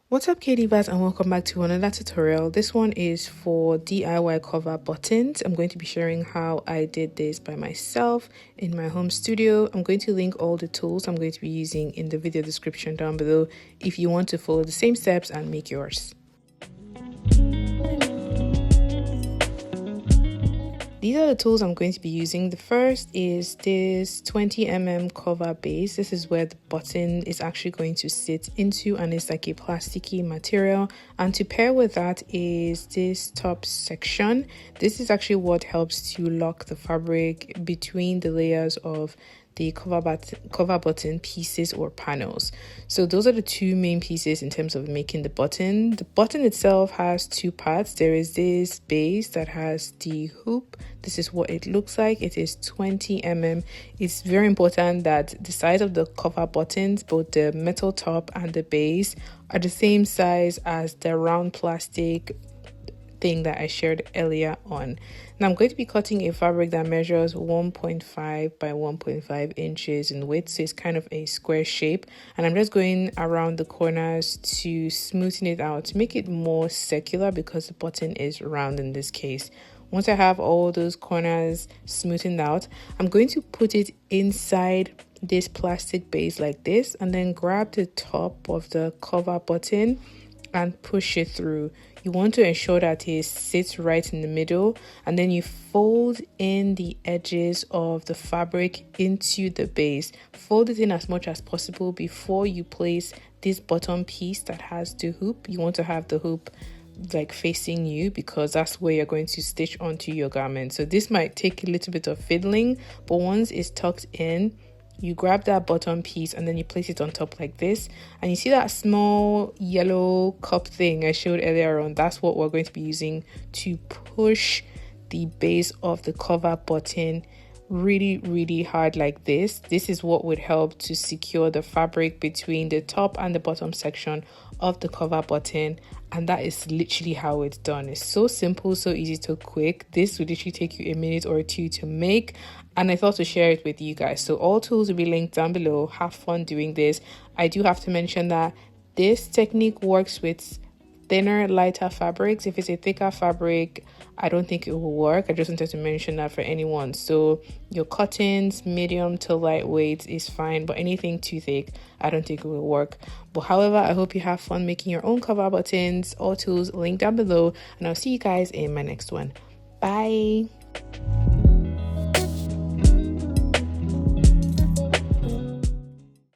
What's up, KDVAs, and welcome back to another tutorial. This one is for DIY cover buttons. I'm going to be sharing how I did this by myself in my home studio. I'm going to link all the tools I'm going to be using in the video description down below if you want to follow the same steps and make yours. These are the tools I'm going to be using. The first is this 20mm cover base. This is where the button is actually going to sit into, and it's like a plasticky material. And to pair with that is this top section. This is actually what helps to lock the fabric between the layers of the cover button pieces or panels. So those are the two main pieces in terms of making the button. The button itself has two parts. There is this base that has the hoop. This is what it looks like. It is 20mm. It's very important that the size of the cover buttons, both the metal top and the base, are the same size as the round plastic thing that I shared earlier on. Now I'm going to be cutting a fabric that measures 1.5 by 1.5 inches in width, so it's kind of a square shape, and I'm just going around the corners to smoothen it out to make it more circular because the button is round in this case. Once I have all those corners smoothened out, I'm going to put it inside this plastic base like this, and then grab the top of the cover button and push it through. You want to ensure that it sits right in the middle, and then you fold in the edges of the fabric into the base. Fold it in as much as possible before you place this bottom piece that has the hoop. You want to have the hoop like facing you because that's where you're going to stitch onto your garment. So this might take a little bit of fiddling, but once it's tucked in, you grab that bottom piece and then you place it on top like this, and you see that small yellow cup thing I showed earlier on. That's what we're going to be using to push the base of the cover button really hard like this. This is what would help to secure the fabric between the top and the bottom section of the cover button, and that is literally how it's done. It's so simple, so easy, so quick. This will literally take you a minute or two to make, and I thought to share it with you guys. So all tools will be linked down below. Have fun doing this. I do have to mention that this technique works with thinner, lighter fabrics. If it's a thicker fabric, I don't think it will work. I just wanted to mention that for anyone. So your cottons, medium to lightweight is fine, but anything too thick, I don't think it will work. But however, I hope you have fun making your own cover buttons. All tools linked down below, and I'll see you guys in my next one. Bye.